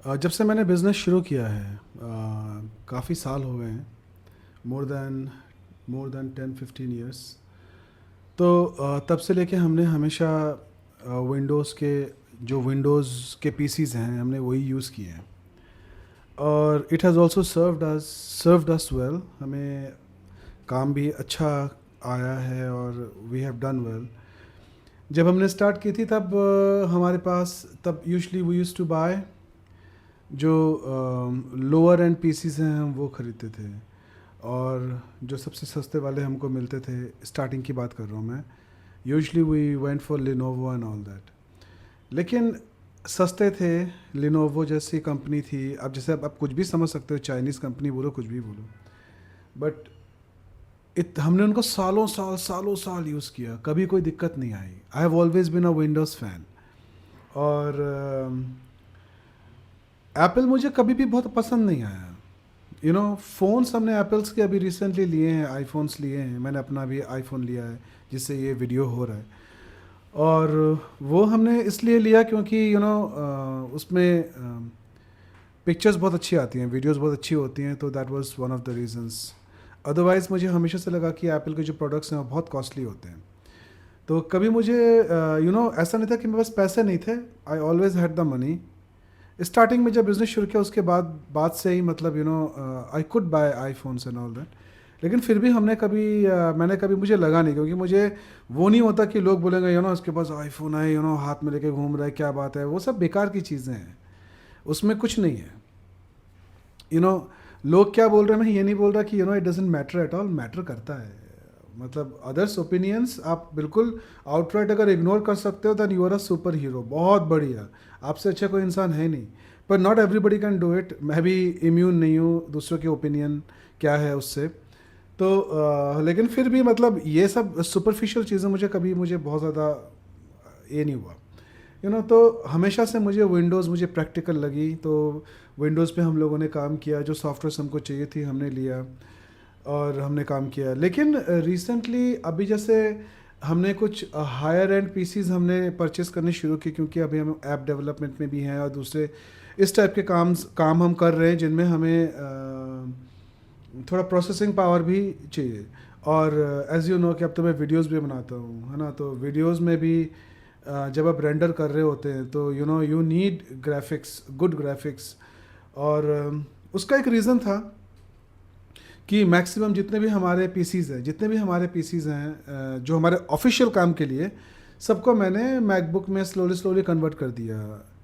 जब से मैंने बिज़नेस शुरू किया है काफ़ी साल हो गए हैं। More than more than 10-15 years. तो तब से लेके हमने हमेशा विंडोज़ के जो विंडोज़ के पीसीज हैं हमने वही यूज़ किए हैं। और it has also served us well. हमें काम भी अच्छा आया है और वी हैव डन वेल। जब हमने स्टार्ट की थी तब हमारे पास तब usually we use to buy जो लोअर एंड पीसीज हैं हम वो ख़रीदते थे। और जो सबसे सस्ते वाले हमको मिलते थे, स्टार्टिंग की बात कर रहा हूँ मैं, usually we went for Lenovo and all that. लेकिन सस्ते थे। लिनोवो जैसी कंपनी थी, अब जैसे अब आप कुछ भी समझ सकते हो, चाइनीज़ कंपनी बोलो कुछ भी बोलो, बट हमने उनको सालों साल यूज़ किया, कभी कोई दिक्कत नहीं आई। I have always been a Windows fan. और एप्पल मुझे कभी भी बहुत पसंद नहीं आया। फ़ोन्स हमने एप्पल्स के अभी रिसेंटली लिए हैं, आईफोन्स लिए हैं। मैंने अपना भी आईफोन लिया है जिससे ये वीडियो हो रहा है। और वो हमने इसलिए लिया क्योंकि उसमें पिक्चर्स बहुत अच्छी आती हैं, वीडियोस बहुत अच्छी होती हैं, तो that was one of the reasons. Otherwise मुझे हमेशा से लगा कि एप्पल के जो प्रोडक्ट्स हैं वो बहुत कॉस्टली होते हैं। तो कभी मुझे ऐसा नहीं था कि मेरे पास पैसे नहीं थे। I always had the money. Starting में जब बिज़नेस शुरू किया उसके बाद से ही मतलब I could bye iPhones and all that. लेकिन फिर भी मैंने कभी मुझे लगा नहीं, क्योंकि मुझे वो नहीं होता कि लोग बोलेंगे उसके पास आईफोन है, हाथ में लेके घूम रहा है, क्या बात है। वो सब बेकार की चीज़ें हैं, उसमें कुछ नहीं है। यू नो लोग क्या बोल रहे हैं, मैं ये नहीं बोल रहा कि it doesn't matter at all. Matter करता है। मतलब अदर्स ओपिनियंस आप बिल्कुल आउटराइट अगर इग्नोर कर सकते हो than you are a super hero, बहुत बढ़िया। आपसे अच्छा कोई इंसान है नहीं। पर not everybody can do it. मैं भी इम्यून नहीं हूँ दूसरों के ओपिनियन क्या है उससे। तो लेकिन फिर भी मतलब ये सब सुपरफिशियल चीज़ें मुझे बहुत ज़्यादा ये नहीं हुआ। तो हमेशा से मुझे प्रैक्टिकल लगी, तो विंडोज़ पे हम लोगों ने काम किया। जो सॉफ्टवेयर हमको चाहिए थी हमने लिया और हमने काम किया। लेकिन रिसेंटली अभी जैसे हमने कुछ हायर एंड पीसीज हमने परचेज़ करने शुरू की, क्योंकि अभी हम ऐप डेवलपमेंट में भी हैं और दूसरे इस टाइप के काम हम कर रहे हैं जिनमें हमें थोड़ा प्रोसेसिंग पावर भी चाहिए। और एज़ यू नो कि अब तो मैं वीडियोज़ भी बनाता हूँ, है ना। तो वीडियोज़ में भी जब आप रेंडर कर रहे होते हैं तो you need graphics, good graphics. और उसका एक रीज़न था कि मैक्सिमम जितने भी हमारे पीसीज़ हैं जो हमारे ऑफिशियल काम के लिए, सबको मैंने मैकबुक में स्लोली स्लोली कन्वर्ट कर दिया।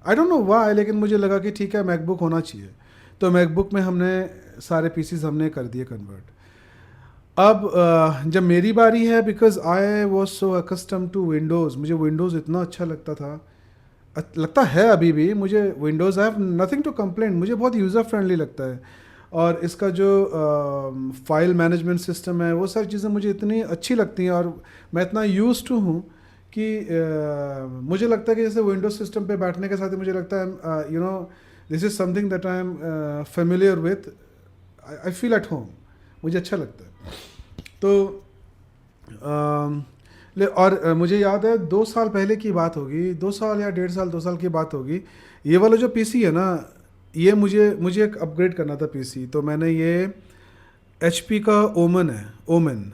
आई डोंट नो व्हाई, लेकिन मुझे लगा कि ठीक है मैकबुक होना चाहिए। तो मैकबुक में हमने सारे पीसीज़ हमने कर दिए कन्वर्ट। अब जब मेरी बारी है, because I was so accustom to Windows, मुझे विंडोज़ इतना अच्छा लगता था, लगता है अभी भी मुझे। Windows I have nothing to complain, मुझे बहुत यूज़र फ्रेंडली लगता है। और इसका जो फाइल मैनेजमेंट सिस्टम है वो सारी चीज़ें मुझे इतनी अच्छी लगती हैं, और मैं इतना यूज टू हूँ कि मुझे लगता है कि जैसे विंडोज सिस्टम पे बैठने के साथ ही मुझे लगता है this is something that I am familiar with. I feel at home, मुझे अच्छा लगता है। तो और मुझे याद है 2 साल पहले की बात होगी, 2 साल या 1.5 साल 2 साल की बात होगी। ये वाला जो पीसी है ना, ये मुझे मुझे एक अपग्रेड करना था पीसी। तो मैंने ये एचपी का ओमन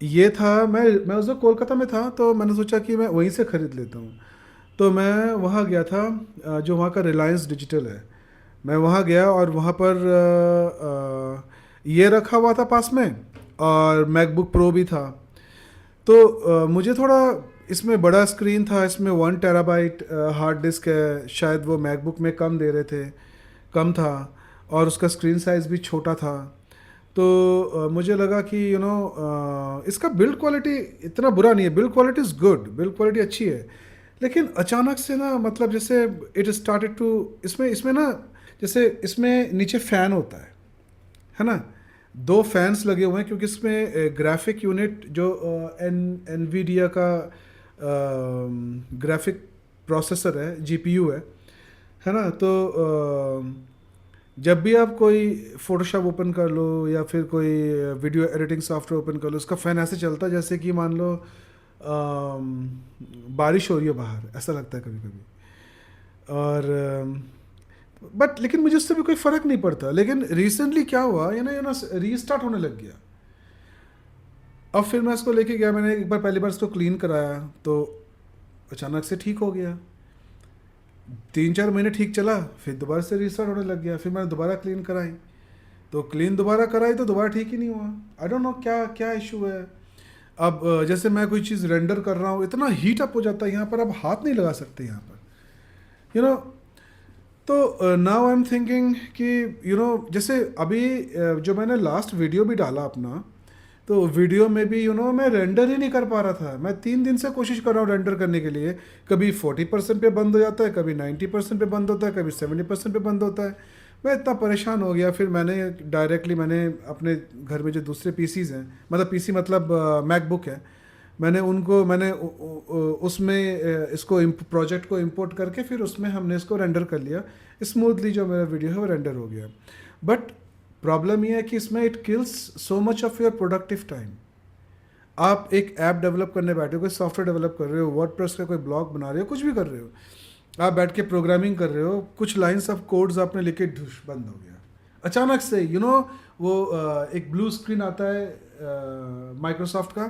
ये था। मैं उस वक्त कोलकाता में था, तो मैंने सोचा कि मैं वहीं से ख़रीद लेता हूँ। तो मैं वहाँ गया था, जो वहाँ का रिलायंस डिजिटल है। मैं वहाँ गया और वहाँ पर ये रखा हुआ था पास में, और मैकबुक प्रो भी था। तो मुझे थोड़ा इसमें बड़ा स्क्रीन था, इसमें 1 टेराबाइट हार्ड डिस्क है, शायद वो मैकबुक में कम दे रहे थे, कम था। और उसका स्क्रीन साइज़ भी छोटा था। तो मुझे लगा कि इसका बिल्ड क्वालिटी इतना बुरा नहीं है, build quality is good, build quality अच्छी है। लेकिन अचानक से ना, मतलब जैसे इट स्टार्टेड टू, इसमें इसमें ना, जैसे इसमें नीचे फ़ैन होता है ना। 2 फैंस लगे हुए हैं, क्योंकि इसमें ग्राफिक यूनिट जो एनवीडिया का ग्राफिक प्रोसेसर है, जीपीयू है ना। तो जब भी आप कोई फोटोशॉप ओपन कर लो या फिर कोई वीडियो एडिटिंग सॉफ्टवेयर ओपन कर लो, उसका फ़ैन ऐसे चलता है जैसे कि मान लो बारिश हो रही है बाहर, ऐसा लगता है कभी कभी। और बट लेकिन मुझे उससे भी कोई फ़र्क नहीं पड़ता। लेकिन रिसेंटली क्या हुआ, ये ना रीस्टार्ट होने लग गया। अब फिर मैं इसको लेके गया, मैंने एक बार पहली बार इसको क्लीन कराया तो अचानक से ठीक हो गया। 3-4 महीने ठीक चला, फिर दोबारा से रीस्टार्ट होने लग गया। फिर मैंने दोबारा क्लीन कराई, तो क्लीन दोबारा कराई तो दोबारा ठीक ही नहीं हुआ। आई डोंट नो क्या क्या इशू है। अब जैसे मैं कोई चीज़ रेंडर कर रहा हूँ, इतना हीट अप हो जाता है यहाँ पर, अब हाथ नहीं लगा सकते यहाँ पर, यू नो। तो नाउ आई एम थिंकिंग कि जैसे अभी जो मैंने लास्ट वीडियो भी डाला अपना, तो वीडियो में भी मैं रेंडर ही नहीं कर पा रहा था। मैं 3 दिन से कोशिश कर रहा हूँ रेंडर करने के लिए। कभी 40% पे बंद हो जाता है, कभी 90% पे बंद होता है, कभी 70% पे बंद होता है। मैं इतना परेशान हो गया, फिर मैंने अपने घर में जो दूसरे पीसीज हैं, मतलब पीसी मतलब मैकबुक है, मैंने उसमें इसको प्रोजेक्ट को इंपोर्ट करके फिर उसमें हमने इसको रेंडर कर लिया। स्मूथली जो मेरा वीडियो है वो रेंडर हो गया। बट प्रॉब्लम ये है कि इसमें it kills so much of your productive time. आप एक ऐप डेवलप करने बैठे हो, कोई सॉफ्टवेयर डेवलप कर रहे हो, वर्डप्रेस का कोई ब्लॉग बना रहे हो, कुछ भी कर रहे हो, आप बैठ के प्रोग्रामिंग कर रहे हो, कुछ लाइंस ऑफ कोड्स आपने लिखे, ढुश बंद हो गया अचानक से। वो एक ब्लू स्क्रीन आता है माइक्रोसॉफ्ट का,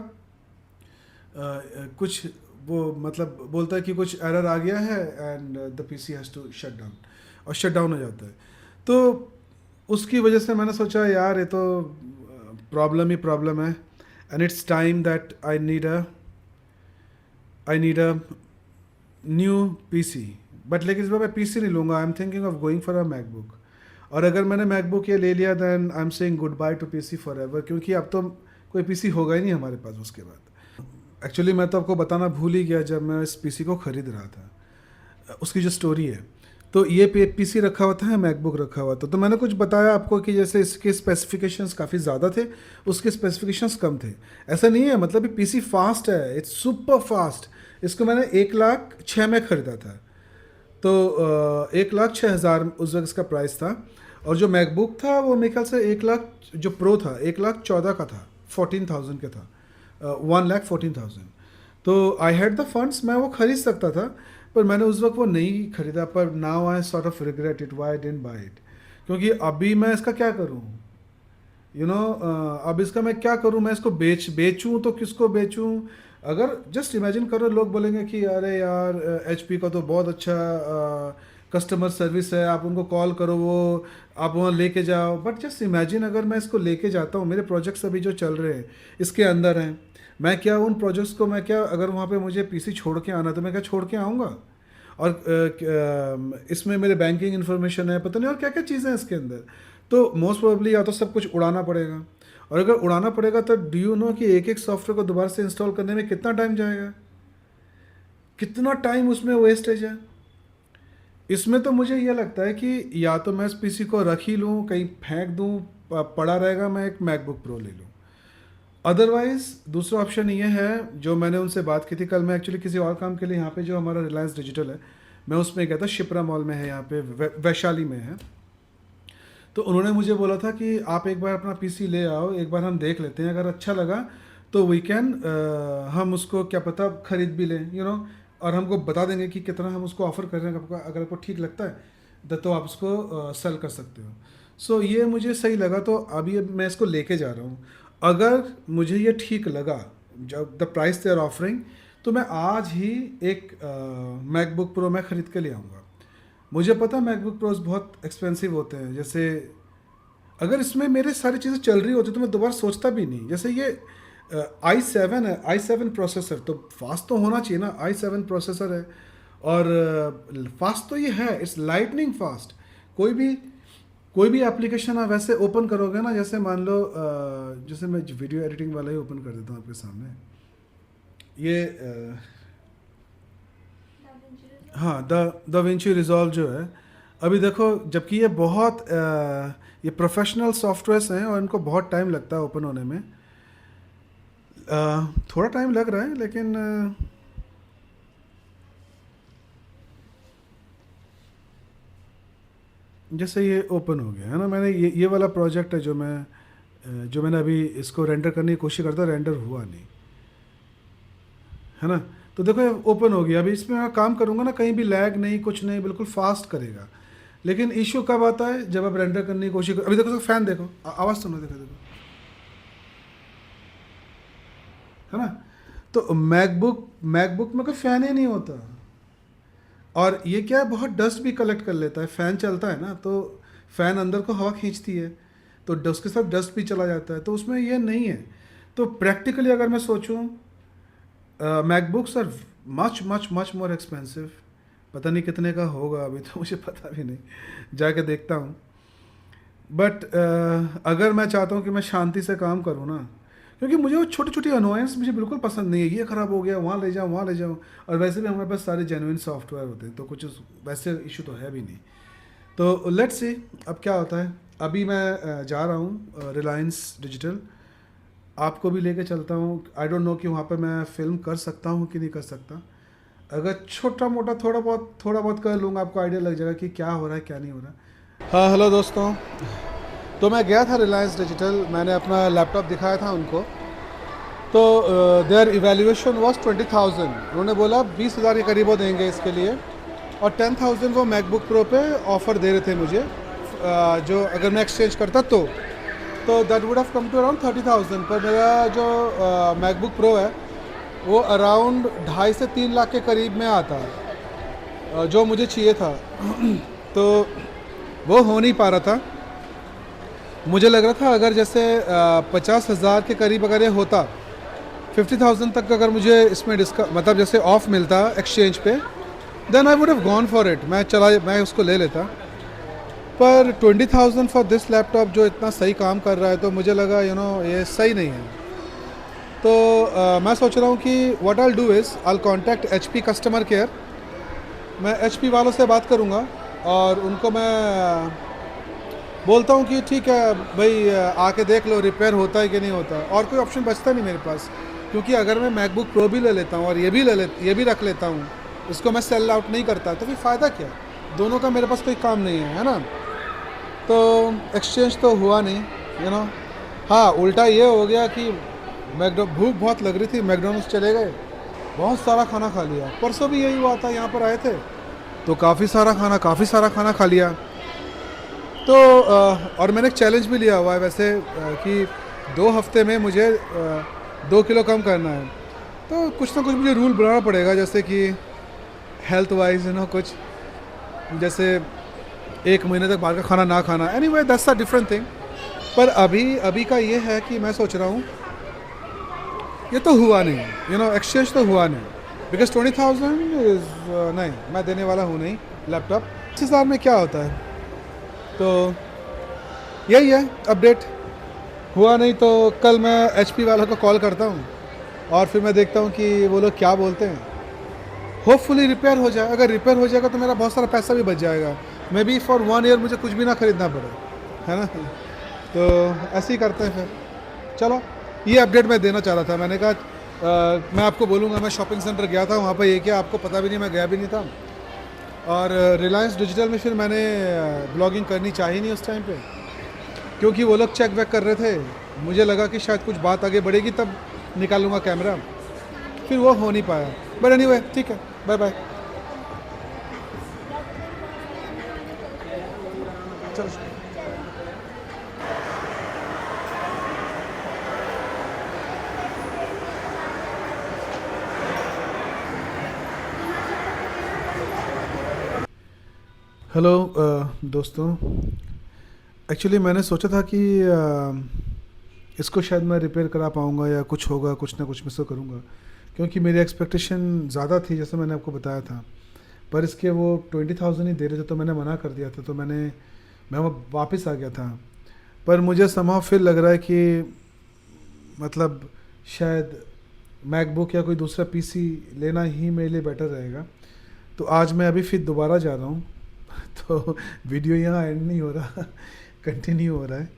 कुछ वो मतलब बोलता है कि कुछ एरर आ गया है and the PC has to shut down, और शट डाउन हो जाता है। तो उसकी वजह से मैंने सोचा यार ये तो प्रॉब्लम ही प्रॉब्लम है, and it's time that I need a new PC. But लेकिन इस बार मैं पीसी नहीं लूँगा, I am thinking of going for a MacBook. और अगर मैंने मैकबुक ये ले लिया then I am saying goodbye to PC forever, क्योंकि अब तो कोई पीसी होगा ही नहीं हमारे पास उसके बाद। एक्चुअली मैं तो आपको बताना भूल ही गया, जब मैं इस पीसी को ख़रीद रहा था उसकी जो स्टोरी है। तो ये पीसी रखा हुआ था, मैकबुक रखा हुआ था, तो मैंने कुछ बताया आपको कि जैसे इसके स्पेसिफिकेशंस काफ़ी ज़्यादा थे, उसके स्पेसिफिकेशंस कम थे। ऐसा नहीं है, मतलब ये पीसी फास्ट है, इट्स सुपर फास्ट। इसको मैंने 1,06,000 में ख़रीदा था, तो 1,06,000 उस वक्त इसका प्राइस था। और जो मैकबुक था वो मेरे ख्याल से 1,00,000, जो प्रो था 1,14,000 का था, 14,000 का था, 1,14,000। तो आई हैड द फंड्स, मैं वो ख़रीद सकता था, पर मैंने उस वक्त वो नहीं ख़रीदा। पर now I sort of regret it why I didn't buy it, क्योंकि अभी मैं इसका क्या करूँ, अब इसका मैं क्या करूँ, मैं इसको बेचूँ तो किसको बेचूँ। अगर जस्ट इमेजिन करो, लोग बोलेंगे कि अरे यार HP का तो बहुत अच्छा कस्टमर सर्विस है, आप उनको कॉल करो, वो आप वहाँ लेके जाओ। बट जस्ट इमेजिन अगर मैं इसको लेके जाता हूँ, मेरे प्रोजेक्ट्स अभी जो चल रहे हैं इसके अंदर हैं, मैं क्या उन प्रोजेक्ट्स को मैं क्या, अगर वहाँ पे मुझे पीसी छोड़ के आना तो मैं क्या छोड़ के आऊँगा। और इसमें मेरे बैंकिंग इन्फॉर्मेशन है, पता नहीं और क्या क्या चीज़ें हैं इसके अंदर। तो मोस्ट प्रोबेबली या तो सब कुछ उड़ाना पड़ेगा, और अगर उड़ाना पड़ेगा तो डू यू नो कि एक एक सॉफ्टवेयर को दोबारा से इंस्टॉल करने में कितना टाइम जाएगा, कितना टाइम उसमें वेस्टेज है। इसमें तो मुझे ये लगता है कि या तो मैं इस पीसी को रख ही लूँ, कहीं फेंक दूँ, पड़ा रहेगा, मैं एक मैकबुक प्रो ले लूँ। अदरवाइज़ दूसरा ऑप्शन ये है, जो मैंने उनसे बात की थी कल, मैं एक्चुअली किसी और काम के लिए यहाँ पे जो हमारा रिलायंस डिजिटल है, मैं उसमें गया था, शिप्रा मॉल में है यहाँ पे, वैशाली में है। तो उन्होंने मुझे बोला था कि आप एक बार अपना पीसी ले आओ, एक बार हम देख लेते हैं, अगर अच्छा लगा तो वी कैन हम उसको क्या पता ख़रीद भी लें, और हमको बता देंगे कि कितना हम उसको ऑफ़र कर रहे हैं। अगर आपको ठीक लगता है तो आप उसको सेल कर सकते हो। सो ये मुझे सही लगा, तो अभी मैं इसको लेके जा रहा हूँ। अगर मुझे ये ठीक लगा, जब the price they are offering, तो मैं आज ही एक मैकबुक प्रो मैं ख़रीद के ले आऊँगा। मुझे पता है मैकबुक प्रोज बहुत एक्सपेंसिव होते हैं, जैसे अगर इसमें मेरे सारी चीज़ें चल रही होती तो मैं दोबारा सोचता भी नहीं। जैसे ये i7 है, i7 प्रोसेसर, तो फास्ट तो होना चाहिए ना, i7 प्रोसेसर है, और फास्ट तो ये है, इट्स लाइटनिंग फास्ट। कोई भी एप्लीकेशन आप वैसे ओपन करोगे ना, जैसे मान लो जैसे मैं वीडियो एडिटिंग वाला ही ओपन कर देता हूँ आपके सामने, ये हाँ, द विंची रिजॉल्व जो है, अभी देखो, जबकि ये बहुत ये प्रोफेशनल सॉफ्टवेयर्स हैं और इनको बहुत टाइम लगता है ओपन होने में। थोड़ा टाइम लग रहा है, लेकिन जैसे ये ओपन हो गया है ना, मैंने ये वाला प्रोजेक्ट है जो मैंने अभी इसको रेंडर करने की कोशिश करता, रेंडर हुआ नहीं है ना। तो देखो ये ओपन हो गया, अभी इसमें मैं काम करूँगा ना, कहीं भी लैग नहीं, कुछ नहीं, बिल्कुल फास्ट करेगा। लेकिन इशू कब आता है जब आप रेंडर करने की कोशिश अभी देखो तो फ़ैन देखो, आवाज़ सुनो, देखो देखो, है ना। तो मैकबुक में कोई फ़ैन ही नहीं होता, और ये क्या है, बहुत डस्ट भी कलेक्ट कर लेता है। फ़ैन चलता है ना, तो फ़ैन अंदर को हवा खींचती है, तो डस्ट के साथ डस्ट भी चला जाता है, तो उसमें ये नहीं है। तो प्रैक्टिकली अगर मैं सोचूं, MacBooks are much much much more expensive. पता नहीं कितने का होगा, अभी तो मुझे पता भी नहीं, जाके देखता हूँ। बट अगर मैं चाहता हूँ कि मैं शांति से काम करूँ ना, क्योंकि मुझे वो छोटी छोटी अनोयंस मुझे बिल्कुल पसंद नहीं है। ये ख़राब हो गया, वहाँ ले जाओ, वहाँ ले जाओ, और वैसे भी हमारे पास सारे जेन्युइन सॉफ्टवेयर होते हैं, तो कुछ वैसे इशू तो है भी नहीं। तो लेट्स सी अब क्या होता है। अभी मैं जा रहा हूँ रिलायंस डिजिटल, आपको भी लेके चलता हूँ। आई डोंट नो कि वहाँ पे मैं फ़िल्म कर सकता हूँ कि नहीं कर सकता। अगर छोटा मोटा थोड़ा बहुत कर लूँगा, आपको आइडिया लग जाएगा कि क्या हो रहा है क्या नहीं हो रहा है। हाँ हेलो दोस्तों, तो मैं गया था रिलायंस डिजिटल, मैंने अपना लैपटॉप दिखाया था उनको, तो देयर इवैल्यूएशन वाज 20,000। उन्होंने बोला 20,000 के करीब वो देंगे इसके लिए, और 10,000 वो मैकबुक प्रो पे ऑफ़र दे रहे थे मुझे, जो अगर मैं एक्सचेंज करता तो that would have come to around 30,000। पर मेरा जो मैकबुक प्रो है वो अराउंड 2.5 से 3 लाख के करीब में आता है, जो मुझे चाहिए था। तो वो हो नहीं पा रहा था। मुझे लग रहा था अगर जैसे 50,000 के करीब अगर ये होता, 50,000 तक अगर मुझे इसमें मतलब जैसे ऑफ मिलता एक्सचेंज पे, then I would have gone for it, मैं उसको ले लेता। पर 20,000 फॉर दिस लैपटॉप जो इतना सही काम कर रहा है, तो मुझे लगा ये सही नहीं है। तो मैं सोच रहा हूँ कि what I will do is I will contact HP customer care. मैं HP वालों से बात करूँगा और उनको मैं बोलता हूँ कि ठीक है भाई, आके देख लो रिपेयर होता है कि नहीं होता। और कोई ऑप्शन बचता नहीं मेरे पास, क्योंकि अगर मैं मैकबुक प्रो भी ले लेता हूँ और ये भी रख लेता हूँ, इसको मैं सेल आउट नहीं करता, तो फिर फ़ायदा क्या। दोनों का मेरे पास कोई काम नहीं है ना। तो एक्सचेंज तो हुआ नहीं। हाँ, उल्टा ये हो गया कि भूख बहुत लग रही थी, मैकडोनल्ड्स चले गए, बहुत सारा खाना खा लिया। परसों भी यही हुआ था, यहाँ पर आए थे तो काफ़ी सारा खाना खा लिया। तो और मैंने एक चैलेंज भी लिया हुआ है वैसे, कि 2 हफ्ते में मुझे 2 किलो कम करना है। तो कुछ ना कुछ मुझे रूल बनाना पड़ेगा, जैसे कि हेल्थ वाइज कुछ, जैसे 1 महीने तक बाहर का खाना ना खाना। Anyway that's a different thing. पर अभी का ये है कि मैं सोच रहा हूँ, ये तो हुआ नहीं, एक्सचेंज तो हुआ नहीं, बिकॉज 20,000 इज़ नहीं, मैं देने वाला हूँ नहीं लैपटॉप। 30,000 में क्या होता है। तो यही है अपडेट। हुआ नहीं तो कल मैं HP वालों को कॉल करता हूँ और फिर मैं देखता हूँ कि वो लोग क्या बोलते हैं। होपफुली रिपेयर हो जाए। अगर रिपेयर हो जाएगा तो मेरा बहुत सारा पैसा भी बच जाएगा, मे बी फॉर 1 ईयर मुझे कुछ भी ना ख़रीदना पड़े, है ना। तो ऐसे ही करते हैं फिर। चलो, ये अपडेट मैं देना चाह रहा था। मैंने कहा मैं आपको बोलूँगा। मैं शॉपिंग सेंटर गया था, वहाँ पर ये क्या आपको पता भी नहीं, मैं गया भी नहीं था। और रिलायंस डिजिटल में फिर मैंने ब्लॉगिंग करनी चाहिए नहीं उस टाइम पे, क्योंकि वो लोग चेक वेक कर रहे थे। मुझे लगा कि शायद कुछ बात आगे बढ़ेगी तब निकालूंगा कैमरा, फिर वो हो नहीं पाया। बट एनीवे ठीक है, बाय बाय। चलो। हेलो दोस्तों, एक्चुअली मैंने सोचा था कि इसको शायद मैं रिपेयर करा पाऊँगा या कुछ होगा, कुछ ना कुछ मैं इसको करूँगा, क्योंकि मेरी एक्सपेक्टेशन ज़्यादा थी, जैसे मैंने आपको बताया था। पर इसके वो 20,000 ही दे रहे थे, तो मैंने मना कर दिया था। तो मैं वो वापस आ गया था। पर मुझे समहाउ फिर लग रहा है कि मतलब शायद मैकबुक या कोई दूसरा PC लेना ही मेरे लिए बेटर रहेगा। तो आज मैं अभी फिर दोबारा जा रहा हूँ। तो वीडियो यहाँ एंड नहीं हो रहा, कंटिन्यू हो रहा है।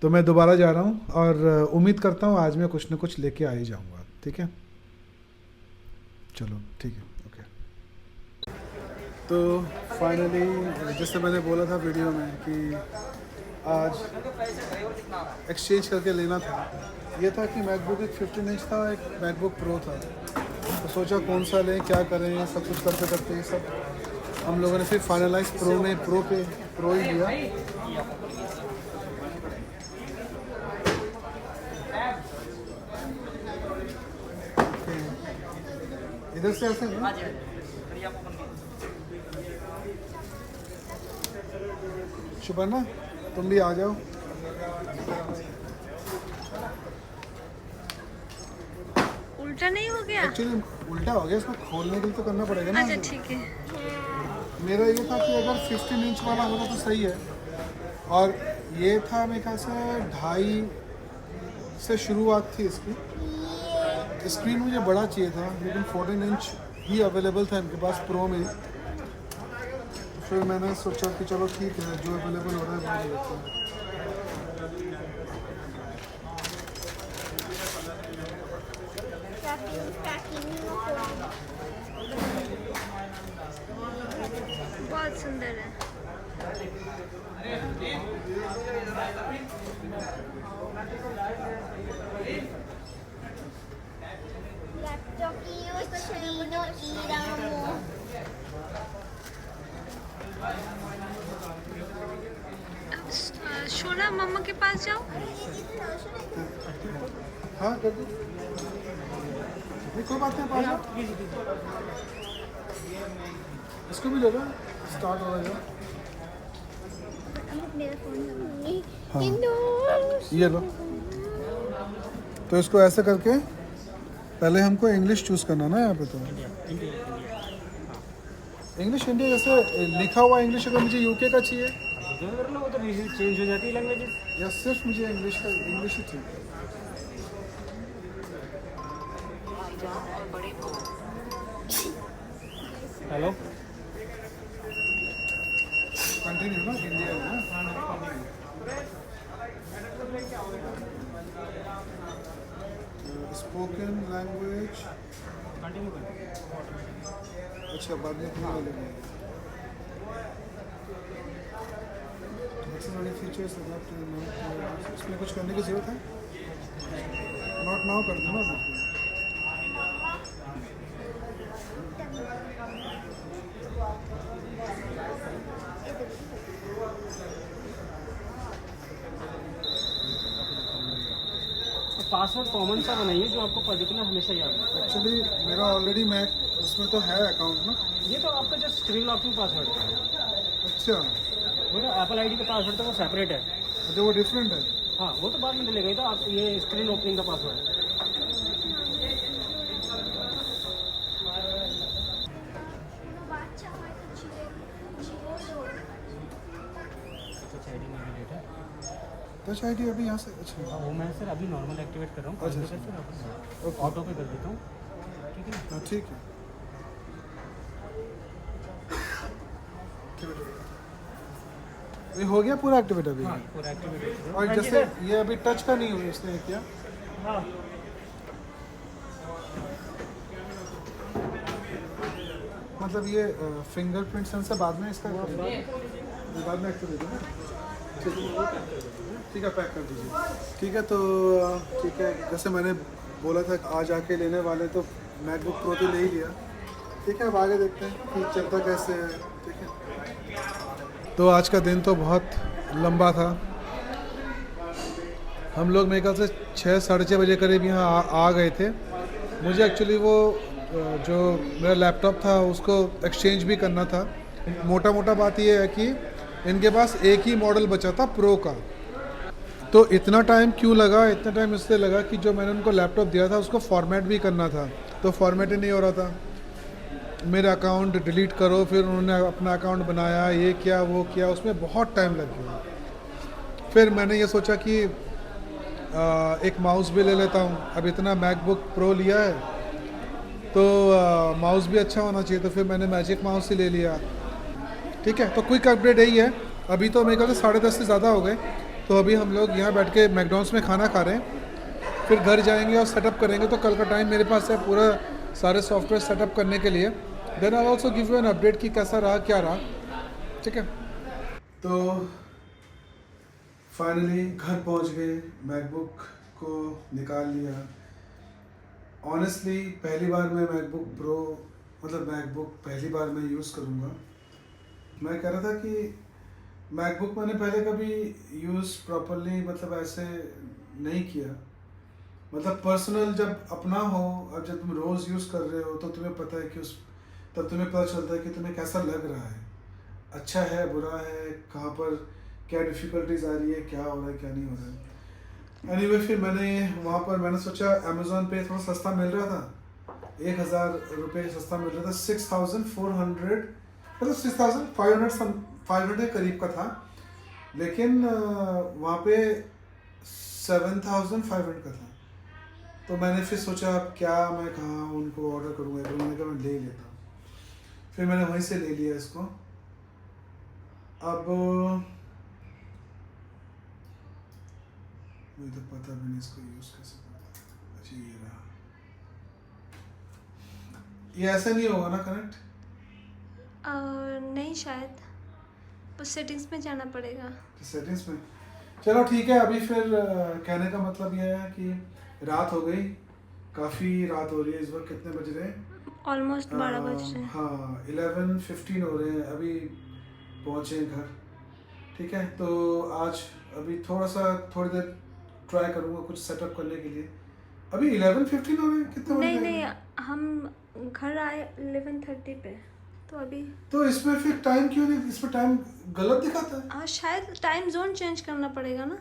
तो मैं दोबारा जा रहा हूँ और उम्मीद करता हूँ आज मैं कुछ ना कुछ लेके आ ही जाऊँगा। ठीक है, चलो ठीक है, ओके। तो फाइनली जैसे मैंने बोला था वीडियो में कि आज एक्सचेंज करके लेना था, ये था कि मैकबुक एक 15 इंच था, एक मैकबुक प्रो था। तो सोचा कौन सा लें, क्या करें, सब कुछ करते करते ये सब हम लोगों ने फिर फाइनलाइज प्रो ही लिया। इधर से ऐसे ना? शुभन्ना तुम भी आ जाओ। उल्टा नहीं हो गया? एक्चुअली उल्टा हो गया, इसको खोलने के लिए तो करना पड़ेगा ना। अच्छा ठीक है। मेरा ये था कि अगर 15 इंच वाला होता तो सही है, और ये था मेरे ख्याल से 2.5 से शुरुआत थी इसकी। स्क्रीन मुझे बड़ा चाहिए था, लेकिन 14 इंच ही अवेलेबल था इनके पास प्रो में। तो फिर मैंने सोचा कि चलो ठीक है, जो अवेलेबल हो रहा है वो लेते हैं। बहुत सुंदर है। अब शोना मम्मा के पास जाओ। हाँ कर दो, नहीं कोई बात नहीं, पास आओ। इसको भी ले लो, स्टार्ट हो रहा है। हाँ ये लो। तो इसको ऐसे करके पहले हमको इंग्लिश चूज़ करना ना यहाँ पे। तो इंग्लिश इंडिया, जैसे लिखा हुआ इंग्लिश अगर मुझे यूके का चाहिए कर लो, वो तो चेंज हो जाती है लैंग्वेजेस। या सिर्फ मुझे इंग्लिश ही चाहिए। हेलो कंटिन्यू ना, इंडिया में स्पोकन लैंग्वेज। कंटिन्यू कर। अच्छा बाद में पूरा लेंगे। फीचर्स इसमें कुछ करने की जरूरत है? नॉट नाउ कर दो ना। पासवर्ड कॉमन सा बनाइए जो आपको पर्टिकुलर हमेशा याद है। एक्चुअली मेरा ऑलरेडी मैक उसमें तो है अकाउंट ना। ये तो आपका जस्ट स्क्रीन लॉकिंग पासवर्ड है। अच्छा, वो तो एप्पल आईडी का पासवर्ड तो वो सेपरेट है। अच्छा वो डिफरेंट है। हाँ वो तो बाद में डलेगा ही। तो आप ये स्क्रीन ओपनिंग का पासवर्ड है। टच आईडी अभी यहाँ से? अच्छा वो मैं सर अभी नॉर्मल एक्टिवेट कर रहा हूँ। अच्छा, सर ऑटो पे कर देता हूँ, ठीक है ना? हाँ ठीक है। ये हो गया पूरा एक्टिवेट अभी? हाँ पूरा एक्टिवेट। और जैसे ये अभी टच का नहीं हुआ इसने किया? हाँ मतलब ये फिंगरप्रिंट सेंसर बाद में इसका बाद में एक्टिवेट है ना? ठीक है पैक कर दीजिए। ठीक है तो ठीक है, जैसे मैंने बोला था आज आके लेने वाले, तो मैकबुक प्रो तो ले ही लिया। ठीक है अब आगे देखते हैं कि चलता कैसे है। ठीक है तो आज का दिन तो बहुत लंबा था। हम लोग मेरे ख्याल से 6 साढ़े 6 बजे करीब यहाँ आ गए थे। मुझे एक्चुअली वो जो मेरा लैपटॉप था उसको एक्सचेंज भी करना था। मोटा मोटा बात ये है कि इनके पास एक ही मॉडल बचा था प्रो का। तो इतना टाइम क्यों लगा? इतना टाइम इसलिए लगा कि जो मैंने उनको लैपटॉप दिया था उसको फॉर्मेट भी करना था, तो फॉर्मेट ही नहीं हो रहा था। मेरा अकाउंट डिलीट करो, फिर उन्होंने अपना अकाउंट बनाया, ये किया वो किया, उसमें बहुत टाइम लग गया। फिर मैंने ये सोचा कि एक माउस भी ले लेता हूँ। अब इतना मैकबुक प्रो लिया है तो माउस भी अच्छा होना चाहिए, तो फिर मैंने मैजिक माउस ही ले लिया। ठीक है तो क्विक अपडेट यही है। अभी तो मेरे ख्याल से 10:30 से ज़्यादा हो गए। तो अभी हम लोग यहाँ बैठ के मैकडॉनल्ड्स में खाना खा रहे हैं, फिर घर जाएंगे और सेटअप करेंगे। तो कल का टाइम मेरे पास है पूरा सारे सॉफ्टवेयर सेटअप करने के लिए। Then I also give you an update कि कैसा रहा क्या रहा। ठीक है तो फाइनली घर पहुँच गए, मैकबुक को निकाल लिया। ऑनेस्टली पहली बार मैं मैकबुक प्रो, मतलब मैकबुक पहली बार मैं यूज़ करूँगा। मैं कह रहा था कि मैकबुक मैंने पहले कभी यूज़ प्रॉपरली मतलब ऐसे नहीं किया, मतलब पर्सनल जब अपना हो और जब तुम रोज़ यूज़ कर रहे हो तो तुम्हें पता है कि उस तब तुम्हें पता चलता है कि तुम्हें कैसा लग रहा है, अच्छा है बुरा है, कहाँ पर क्या डिफ़िकल्टीज आ रही है, क्या हो रहा है क्या नहीं हो रहा है। एनीवे फिर मैंने वहाँ पर मैंने सोचा अमेज़ोन पे थोड़ा सस्ता मिल रहा था, 1000 रुपये सस्ता मिल रहा था, 6400 मतलब 6500 के करीब का था, लेकिन वहाँ पे 7500 का था। तो मैंने फिर सोचा अब क्या मैं कहाँ उनको ऑर्डर करूँगा, तो मैंने कहा मैं ले लेता हूँ, फिर मैंने वहीं से ले लिया इसको। अब मुझे तो पता भी नहीं इसको यूज़ कैसे करना है। अच्छा ये रहा, ये ऐसे नहीं होगा ना कनेक्ट? नहीं शायद, उस सेटिंग्स में जाना पड़ेगा। सेटिंग्स में, चलो ठीक है। अभी फिर कहने का मतलब ये है कि रात हो गई, काफ़ी रात हो रही है इस वक्त, कितने बज रहे हैं? ऑलमोस्ट 12 बज रहे हैं। हाँ 11:15 हो रहे हैं, अभी पहुँचे हैं घर। ठीक है, तो आज अभी थोड़ी देर ट्राई करूँगा कुछ सेटअप करने के लिए। अभी 11:15 हो रहे हैं, कितने बज नहीं रहे नहीं, हैं? हम घर आए 11:30 पे, तो अभी तो इसमें फिर टाइम क्यों नहीं, इसमें टाइम गलत दिखाता है? हाँ शायद टाइम जोन चेंज करना पड़ेगा ना।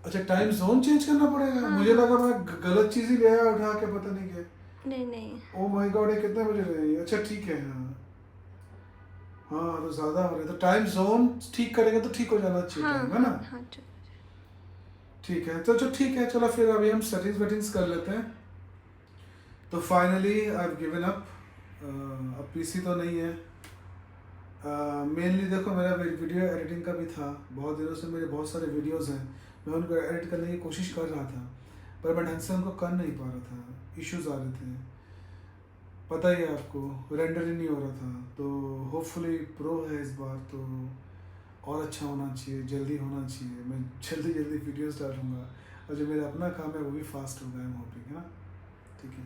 अच्छा टाइम जोन चेंज करना पड़ेगा? हाँ, मुझे हाँ। लगा मैं गलत चीज़ ही ले आया उठा के, पता नहीं क्या। नहीं नहीं, ओ माय गॉड, ये कितने बजे रहे हैं? अच्छा ठीक है, हाँ हाँ तो ज़्यादा हो रहा है, तो टाइम जोन ठीक करेंगे तो ठीक हो जाना चाहिए हाँ टाइम, है ना? हाँ हाँ ठीक है, तो ठीक है, चलो फिर अभी हम सेटिंग्स वेटिंग्स कर लेते हैं। तो finally I have given up. अब पीसी तो नहीं है, मेनली देखो मेरा वीडियो एडिटिंग का भी था, बहुत दिनों से मेरे बहुत सारे वीडियोस हैं, मैं उनको एडिट करने की कोशिश कर रहा था, पर मैं ढंग से उनको कर नहीं पा रहा था, इश्यूज आ रहे थे, पता ही है आपको, रेंडर ही नहीं हो रहा था। तो होपफुली प्रो है इस बार, तो और अच्छा होना चाहिए, जल्दी होना चाहिए, मैं जल्दी जल्दी वीडियोस डालूंगा, और जो मेरा अपना काम है वो भी फास्ट होगा, आई एम होपिंग, है ना? ठीक है।